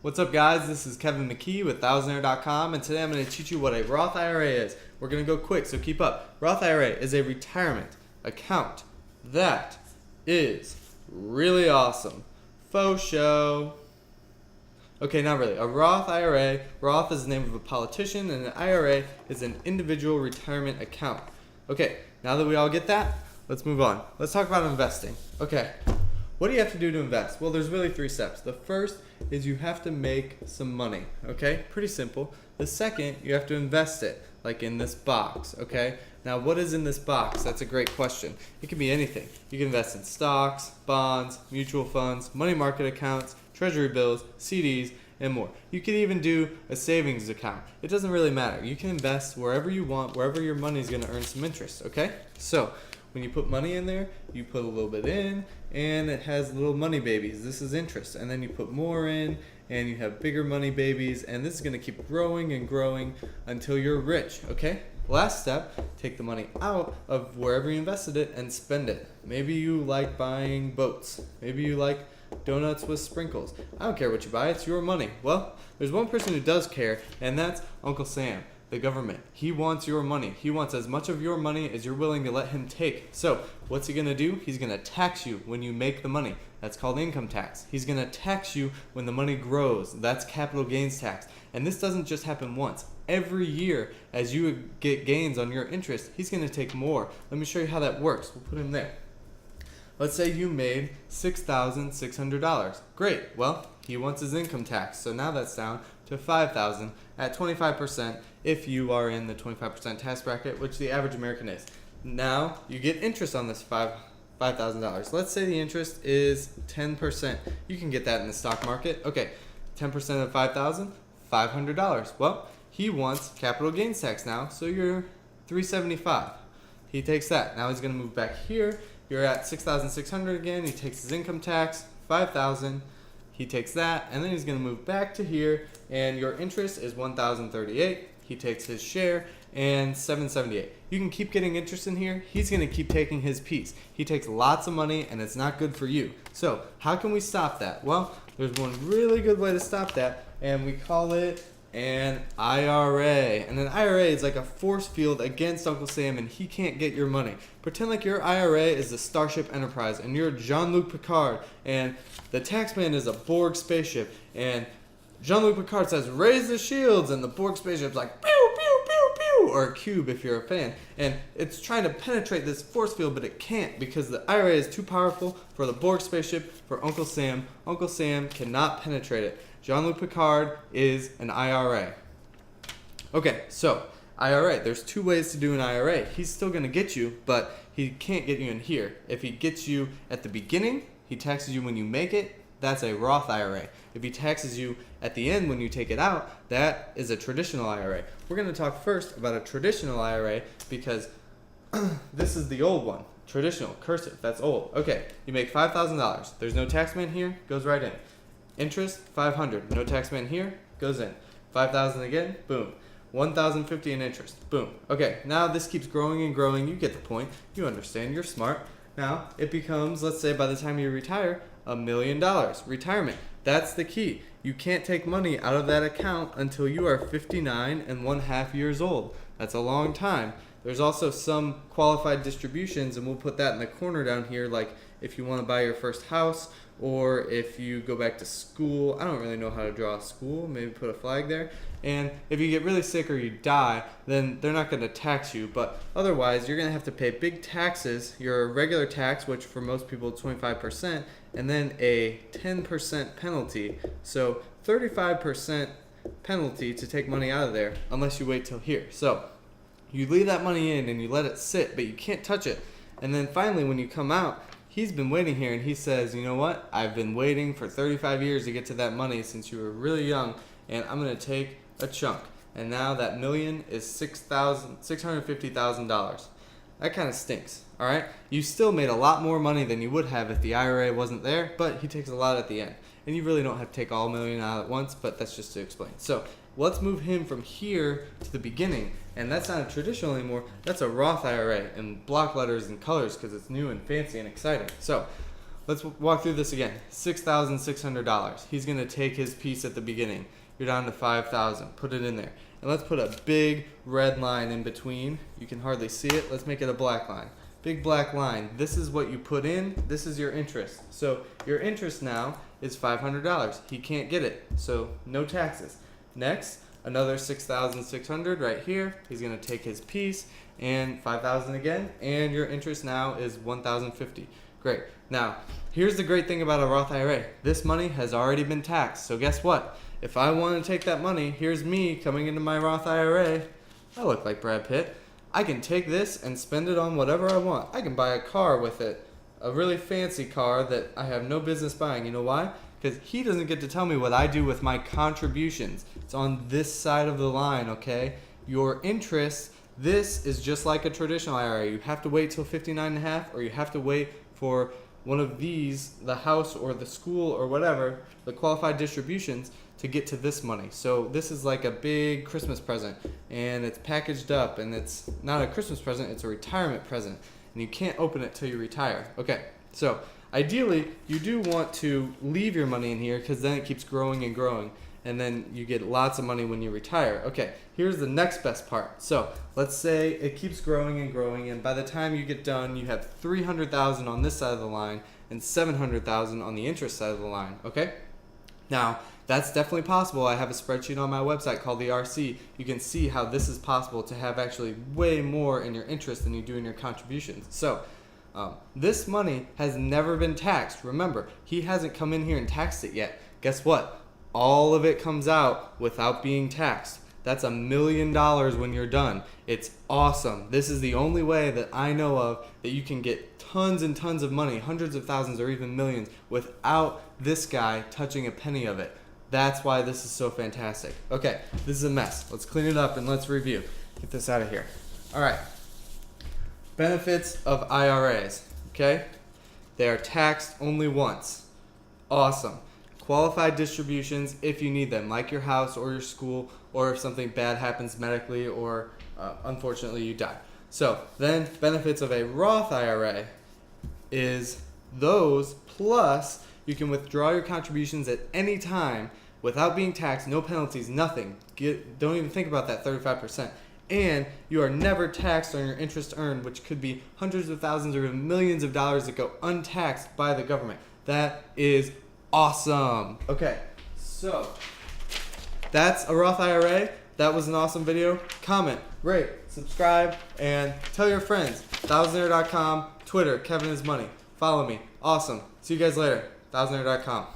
What's up, guys? This is Kevin McKee with ThousandAir.com, and today I'm going to teach you what a Roth IRA is. We're going to go quick, so keep up. Roth IRA is a retirement account that is really awesome. Faux show. Okay, not really. A Roth IRA, Roth is the name of a politician, and an IRA is an individual retirement account. Okay, now that we all get that, let's move on. Let's talk about investing. Okay, what do you have to do to invest? Well, there's really 3 steps. The first is you have to make some money, okay? Pretty simple. The second, you have to invest it, like in this box, okay? Now, what is in this box? That's a great question. It can be anything. You can invest in stocks, bonds, mutual funds, money market accounts, treasury bills, CDs, and more. You could even do a savings account. It doesn't really matter. You can invest wherever you want, wherever your money is going to earn some interest, okay? So, when you put money in there, you put a little bit in, and it has little money babies. This is interest. And then you put more in, and you have bigger money babies, and this is going to keep growing and growing until you're rich, okay? Last step, take the money out of wherever you invested it and spend it. Maybe you like buying boats. Maybe you like donuts with sprinkles. I don't care what you buy, it's your money. Well, there's one person who does care, and that's Uncle Sam. The government. He wants your money. He wants as much of your money as you're willing to let him take. So, what's he going to do? He's going to tax you when you make the money. That's called income tax. He's going to tax you when the money grows. That's capital gains tax. And this doesn't just happen once. Every year, as you get gains on your interest, he's going to take more. Let me show you how that works. We'll put him there. Let's say you made $6,600. Great. Well, he wants his income tax. So now that's down to $5,000 at 25% if you are in the 25% tax bracket, which the average American is. Now you get interest on this $5,000. Let's say the interest is 10%. You can get that in the stock market. Okay, 10% of $5,000, $500. Well, he wants capital gains tax now, so you're $375. He takes that. Now he's going to move back here. You're at $6,600 again. He takes his income tax, $5,000. He takes that, and then he's going to move back to here, and your interest is $1,038. He takes his share, and $778. You can keep getting interest in here. He's going to keep taking his piece. He takes lots of money, and it's not good for you. So how can we stop that? Well, there's one really good way to stop that, and we call it an IRA. And an IRA is like a force field against Uncle Sam, and he can't get your money. Pretend like your IRA is the Starship Enterprise, and you're Jean-Luc Picard, and the taxman is a Borg spaceship, and Jean-Luc Picard says, "Raise the shields," and the Borg spaceship's like, "Pew, pew, pew, pew," or a cube if you're a fan. And it's trying to penetrate this force field, but it can't because the IRA is too powerful for the Borg spaceship, for Uncle Sam. Uncle Sam cannot penetrate it. Jean-Luc Picard is an IRA. Okay, so IRA, there's 2 ways to do an IRA. He's still going to get you, but he can't get you in here. If he gets you at the beginning, he taxes you when you make it. That's a Roth IRA. If he taxes you at the end when you take it out, that is a traditional IRA. We're going to talk first about a traditional IRA because this is the old one. Traditional, cursive, that's old. Okay, you make $5,000. There's no taxman here, goes right in. Interest, $500. No taxman here, goes in. $5,000 again, boom. $1,050 in interest, boom. Okay, now this keeps growing and growing. You get the point. You understand. You're smart. Now it becomes, let's say by the time you retire, $1 million. Retirement. That's the key. You can't take money out of that account until you are 59 and 1/2 years old. That's a long time. There's also some qualified distributions, and we'll put that in the corner down here, like if you want to buy your first house or if you go back to school. I don't really know how to draw a school. Maybe put a flag there. And if you get really sick or you die, then they're not going to tax you. But otherwise, you're going to have to pay big taxes, your regular tax, which for most people is 25%, and then a 10% penalty. So 35% penalty to take money out of there unless you wait till here. So you leave that money in and you let it sit, but you can't touch it. And then finally, when you come out, he's been waiting here, and he says, "You know what? I've been waiting for 35 years to get to that money since you were really young, and I'm going to take a chunk." And now that million is $650,000. That kind of stinks, all right? You still made a lot more money than you would have if the IRA wasn't there, but he takes a lot at the end. And you really don't have to take all $1 million out at once, but that's just to explain. So let's move him from here to the beginning, and that's not a traditional anymore. That's a Roth IRA in block letters and colors because it's new and fancy and exciting. So let's walk through this again. $6,600. He's going to take his piece at the beginning. You're down to $5,000. Put it in there. And let's put a big red line in between. You can hardly see it. Let's make it a black line. Big black line. This is what you put in. This is your interest. So your interest now is $500. He can't get it. So no taxes. Next, another $6,600 right here. He's going to take his piece and $5,000 again. And your interest now is $1,050. Great. Now, here's the great thing about a Roth IRA. This money has already been taxed. So guess what? If I want to take that money, here's me coming into my Roth IRA. I look like Brad Pitt. I can take this and spend it on whatever I want. I can buy a car with it, a really fancy car that I have no business buying. You know why? Because he doesn't get to tell me what I do with my contributions. It's on this side of the line, okay? Your interest, this is just like a traditional IRA. You have to wait till 59 and a half, or you have to wait for one of these, the house or the school or whatever, the qualified distributions, to get to this money. So this is like a big Christmas present, and it's packaged up, and it's not a Christmas present, it's a retirement present, and you can't open it till you retire. Okay, so ideally you do want to leave your money in here, because then it keeps growing and growing, and then you get lots of money when you retire. Okay, here's the next best part. So let's say it keeps growing and growing, and by the time you get done, you have $300,000 on this side of the line and $700,000 on the interest side of the line. Okay, now that's definitely possible. I have a spreadsheet on my website called the RC. You can see how this is possible to have actually way more in your interest than you do in your contributions. So this money has never been taxed. Remember, he hasn't come in here and taxed it yet. Guess what? All of it comes out without being taxed. That's $1 million when you're done. It's awesome. This is the only way that I know of that you can get tons and tons of money, hundreds of thousands or even millions, without this guy touching a penny of it. That's why this is so fantastic. Okay, this is a mess. Let's clean it up and let's review. Get this out of here. All right. Benefits of IRAs. Okay? They are taxed only once. Awesome. Qualified distributions if you need them, like your house or your school, or if something bad happens medically, or unfortunately you die. So then benefits of a Roth IRA is those, plus you can withdraw your contributions at any time without being taxed, no penalties, nothing. Don't even think about that 35%. And you are never taxed on your interest earned, which could be hundreds of thousands or even millions of dollars that go untaxed by the government. That is awesome. Okay, so that's a Roth IRA. That was an awesome video. Comment, rate, subscribe, and tell your friends. ThousandAir.com, Twitter, Kevin is Money. Follow me. Awesome. See you guys later. ThousandAir.com.